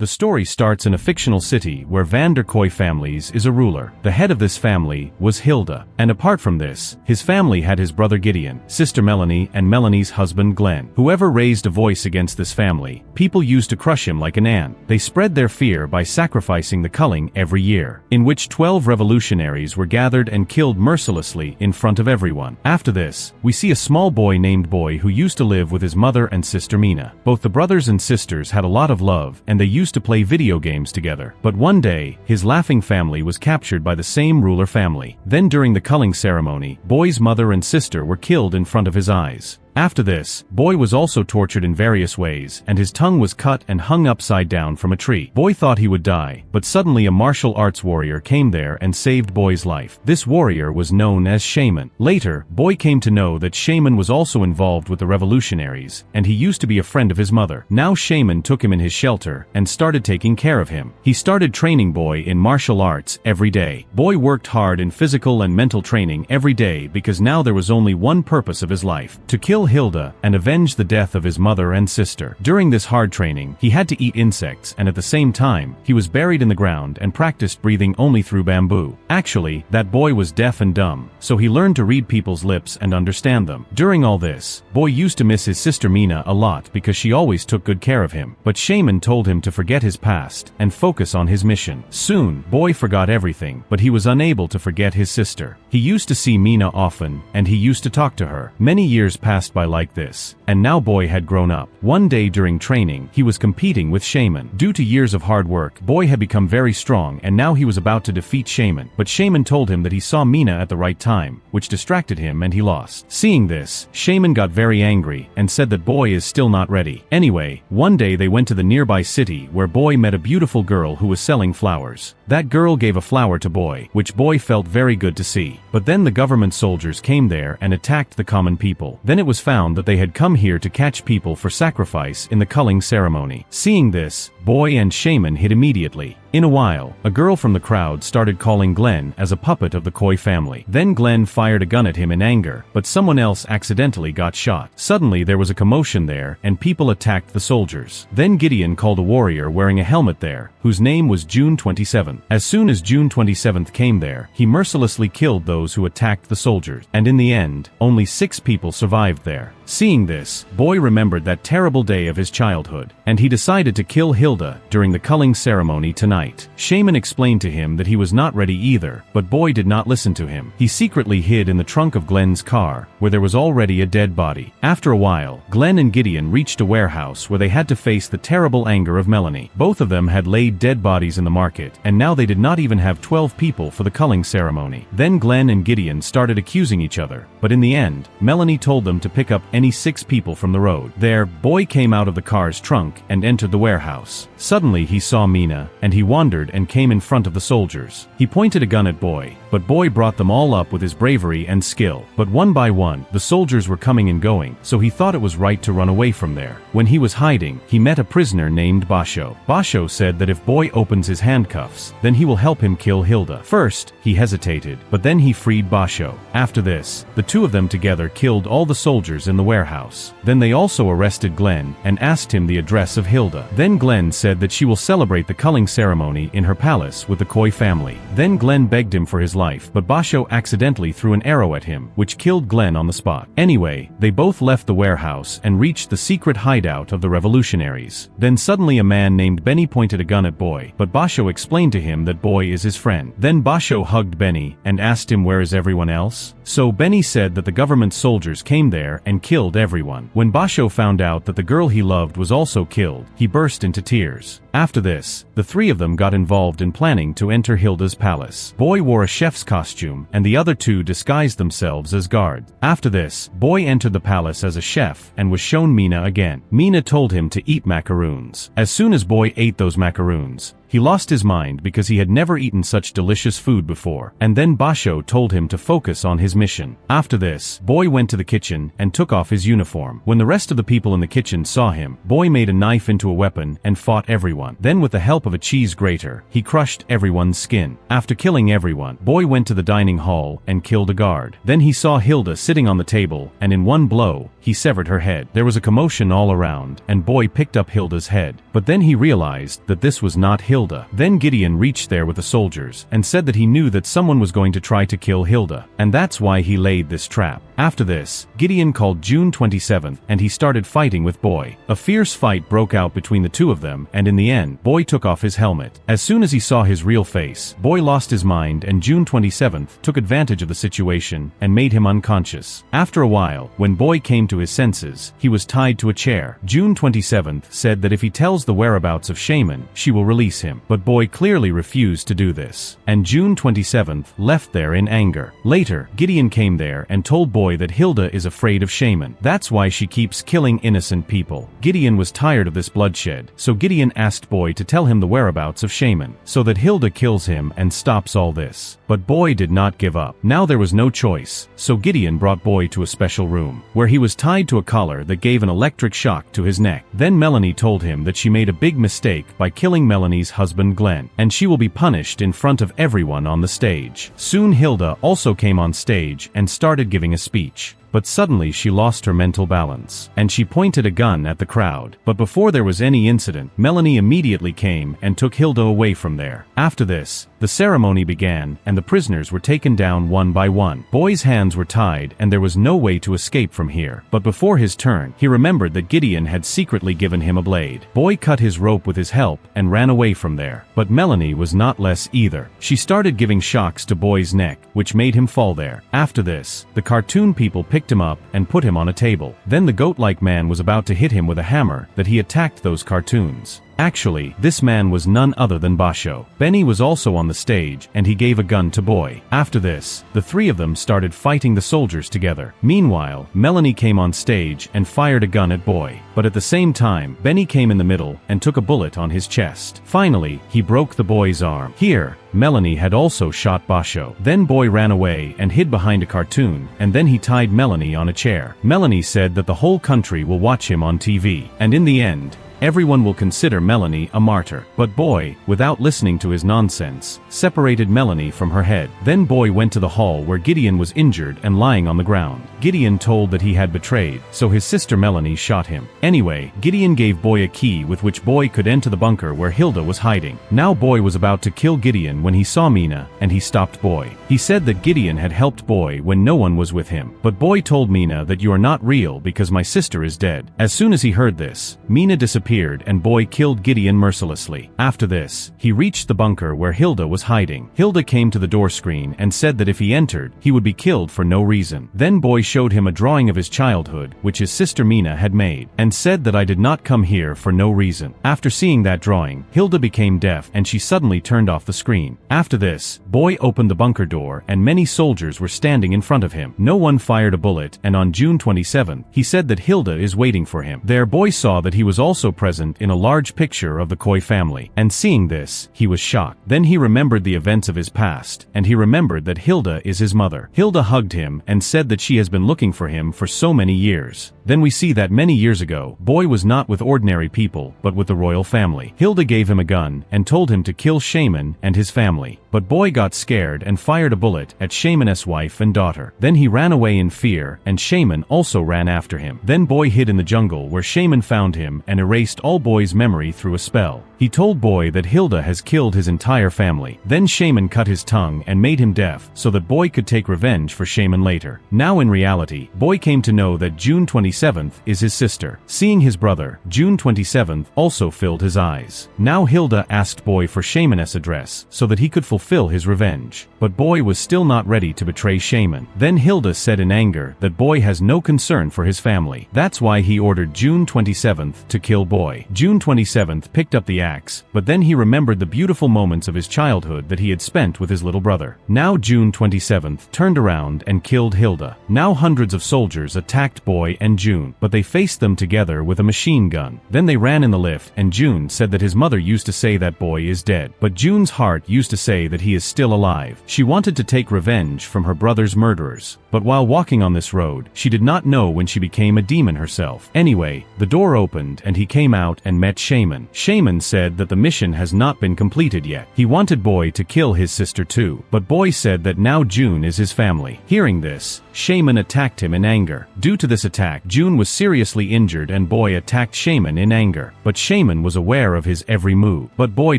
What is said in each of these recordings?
The story starts in a fictional city where Van der Kooi families is a ruler. The head of this family was Hilda. And apart from this, his family had his brother Gideon, sister Melanie, and Melanie's husband Glenn. Whoever raised a voice against this family, people used to crush him like an ant. They spread their fear by sacrificing the Culling every year, in which 12 revolutionaries were gathered and killed mercilessly in front of everyone. After this, we see a small boy named Boy who used to live with his mother and sister Mina. Both the brothers and sisters had a lot of love, and they used to play video games together. But one day, his laughing family was captured by the same ruler family. Then during the culling ceremony, Boy's mother and sister were killed in front of his eyes. After this, Boy was also tortured in various ways, and his tongue was cut and hung upside down from a tree. Boy thought he would die, but suddenly a martial arts warrior came there and saved Boy's life. This warrior was known as Shaman. Later, Boy came to know that Shaman was also involved with the revolutionaries, and he used to be a friend of his mother. Now Shaman took him in his shelter and started taking care of him. He started training Boy in martial arts every day. Boy worked hard in physical and mental training every day because now there was only one purpose of his life: to kill Hilda and avenge the death of his mother and sister. During this hard training, he had to eat insects, and at the same time, he was buried in the ground and practiced breathing only through bamboo. Actually, that boy was deaf and dumb, so he learned to read people's lips and understand them. During all this, Boy used to miss his sister Mina a lot because she always took good care of him. But Shaman told him to forget his past and focus on his mission. Soon, Boy forgot everything, but he was unable to forget his sister. He used to see Mina often, and he used to talk to her. Many years passed by like this, and now Boy had grown up. One day during training, he was competing with Shaman. Due to years of hard work, Boy had become very strong, and now he was about to defeat Shaman. But Shaman told him that he saw Mina at the right time, which distracted him and he lost. Seeing this, Shaman got very angry and said that Boy is still not ready. Anyway, one day they went to the nearby city where Boy met a beautiful girl who was selling flowers. That girl gave a flower to Boy, which Boy felt very good to see. But then the government soldiers came there and attacked the common people. Then it was found that they had come here to catch people for sacrifice in the culling ceremony. Seeing this, Boy and Shaman hid immediately. In a while, a girl from the crowd started calling Glenn as a puppet of the Kooi family. Then Glenn fired a gun at him in anger, but someone else accidentally got shot. Suddenly there was a commotion there, and people attacked the soldiers. Then Gideon called a warrior wearing a helmet there, whose name was June 27. As soon as June 27th came there, he mercilessly killed those who attacked the soldiers. And in the end, only 6 people survived there. Seeing this, Boy remembered that terrible day of his childhood, and he decided to kill Hilda during the culling ceremony tonight. Shaman explained to him that he was not ready either, but Boy did not listen to him. He secretly hid in the trunk of Glenn's car, where there was already a dead body. After a while, Glenn and Gideon reached a warehouse where they had to face the terrible anger of Melanie. Both of them had laid dead bodies in the market, and now they did not even have 12 people for the culling ceremony. Then Glenn and Gideon started accusing each other, but in the end, Melanie told them to pick up any 6 people from the road. There, Boy came out of the car's trunk and entered the warehouse. Suddenly he saw Mina, and he wandered and came in front of the soldiers. He pointed a gun at Boy, but Boy brought them all up with his bravery and skill. But one by one, the soldiers were coming and going, so he thought it was right to run away from there. When he was hiding, he met a prisoner named Basho. Basho said that if Boy opens his handcuffs, then he will help him kill Hilda. First, he hesitated, but then he freed Basho. After this, the two of them together killed all the soldiers in the warehouse. Then they also arrested Glenn and asked him the address of Hilda. Then Glenn said that she will celebrate the culling ceremony in her palace with the Kooi family. Then Glenn begged him for his life, but Basho accidentally threw an arrow at him, which killed Glenn on the spot. Anyway, they both left the warehouse and reached the secret hideout of the revolutionaries. Then suddenly a man named Benny pointed a gun at Boy, but Basho explained to him that Boy is his friend. Then Basho hugged Benny and asked him where is everyone else? So Benny said that the government soldiers came there and killed everyone. When Basho found out that the girl he loved was also killed, he burst into tears. After this, the 3 of them got involved in planning to enter Hilda's palace. Boy wore a chef's costume, and the other 2 disguised themselves as guards. After this, Boy entered the palace as a chef and was shown Mina again. Mina told him to eat macaroons. As soon as Boy ate those macaroons, He lost his mind because he had never eaten such delicious food before, and then Basho told him to focus on his mission. After this, Boy went to the kitchen and took off his uniform. When the rest of the people in the kitchen saw him, Boy made a knife into a weapon and fought everyone. Then with the help of a cheese grater, he crushed everyone's skin. After killing everyone, Boy went to the dining hall and killed a guard. Then he saw Hilda sitting on the table, and in one blow, he severed her head. There was a commotion all around, and Boy picked up Hilda's head. But then he realized that this was not Hilda. Then Gideon reached there with the soldiers, and said that he knew that someone was going to try to kill Hilda, and that's why he laid this trap. After this, Gideon called June 27th, and he started fighting with Boy. A fierce fight broke out between the two of them, and in the end, Boy took off his helmet. As soon as he saw his real face, Boy lost his mind, and June 27th took advantage of the situation and made him unconscious. After a while, when Boy came to his senses, he was tied to a chair. June 27th said that if he tells the whereabouts of Shaman, she will release him. But Boy clearly refused to do this, and June 27th left there in anger. Later, Gideon came there and told Boy that Hilda is afraid of Shaman. That's why she keeps killing innocent people. Gideon was tired of this bloodshed, so Gideon asked Boy to tell him the whereabouts of Shaman, so that Hilda kills him and stops all this. But Boy did not give up. Now there was no choice, so Gideon brought Boy to a special room, where he was tied to a collar that gave an electric shock to his neck. Then Melanie told him that she made a big mistake by killing Melanie's husband Glenn, and she will be punished in front of everyone on the stage. Soon Hilda also came on stage and started giving a speech. But suddenly she lost her mental balance, and she pointed a gun at the crowd. But before there was any incident, Melanie immediately came and took Hilda away from there. After this, the ceremony began, and the prisoners were taken down one by one. Boy's hands were tied, and there was no way to escape from here. But before his turn, he remembered that Gideon had secretly given him a blade. Boy cut his rope with his help and ran away from there. But Melanie was not less either. She started giving shocks to Boy's neck, which made him fall there. After this, the cartoon people picked him up and put him on a table. Then the goat-like man was about to hit him with a hammer that he attacked those cartoons. Actually, this man was none other than Basho. Benny was also on the stage, and he gave a gun to Boy. After this, the three of them started fighting the soldiers together. Meanwhile, Melanie came on stage and fired a gun at Boy. But at the same time, Benny came in the middle and took a bullet on his chest. Finally, he broke the boy's arm. Here, Melanie had also shot Basho. Then Boy ran away and hid behind a cartoon, and then he tied Melanie on a chair. Melanie said that the whole country will watch him on TV, and in the end, everyone will consider Melanie a martyr. But Boy, without listening to his nonsense, separated Melanie from her head. Then Boy went to the hall where Gideon was injured and lying on the ground. Gideon told that he had betrayed, so his sister Melanie shot him. Anyway, Gideon gave Boy a key with which Boy could enter the bunker where Hilda was hiding. Now Boy was about to kill Gideon when he saw Mina, and he stopped Boy. He said that Gideon had helped Boy when no one was with him. But Boy told Mina that you are not real because my sister is dead. As soon as he heard this, Mina disappeared, and Boy killed Gideon mercilessly. After this, he reached the bunker where Hilda was hiding. Hilda came to the door screen and said that if he entered, he would be killed for no reason. Then Boy showed him a drawing of his childhood, which his sister Mina had made, and said that I did not come here for no reason. After seeing that drawing, Hilda became deaf and she suddenly turned off the screen. After this, Boy opened the bunker door and many soldiers were standing in front of him. No one fired a bullet, and on June 27th, he said that Hilda is waiting for him. There Boy saw that he was also present in a large picture of the Koi family, and seeing this, he was shocked. Then he remembered the events of his past, and he remembered that Hilda is his mother. Hilda hugged him and said that she has been looking for him for so many years. Then we see that many years ago, Boy was not with ordinary people, but with the royal family. Hilda gave him a gun and told him to kill Shaman and his family. But Boy got scared and fired a bullet at Shaman's wife and daughter. Then he ran away in fear, and Shaman also ran after him. Then Boy hid in the jungle where Shaman found him and erased all Boy's memory through a spell. He told Boy that Hilda has killed his entire family. Then Shaman cut his tongue and made him deaf so that Boy could take revenge for Shaman later. Now in reality, Boy came to know that June 27th is his sister. Seeing his brother, June 27th also filled his eyes. Now Hilda asked Boy for Shaman's address so that he could fulfill his revenge. But Boy was still not ready to betray Shaman. Then Hilda said in anger that Boy has no concern for his family. That's why he ordered June 27th to kill Boy. June 27th picked up the attacks, but then he remembered the beautiful moments of his childhood that he had spent with his little brother. Now June 27th turned around and killed Hilda. Now hundreds of soldiers attacked Boy and June, but they faced them together with a machine gun. Then they ran in the lift, and June said that his mother used to say that Boy is dead, but June's heart used to say that he is still alive. She wanted to take revenge from her brother's murderers. But while walking on this road, she did not know when she became a demon herself. Anyway, the door opened and he came out and met Shaman. Shaman said that the mission has not been completed yet. He wanted Boy to kill his sister too, but Boy said that now June is his family. Hearing this, Shaman attacked him in anger. Due to this attack, June was seriously injured and Boy attacked Shaman in anger. But Shaman was aware of his every move. But Boy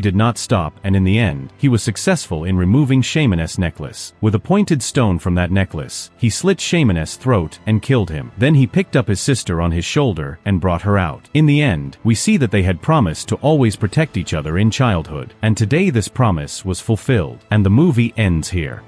did not stop, and in the end, he was successful in removing Shaman's necklace. With a pointed stone from that necklace, he slit Shaman's throat and killed him. Then he picked up his sister on his shoulder and brought her out. In the end, we see that they had promised to always protect each other in childhood, and today this promise was fulfilled, and the movie ends here.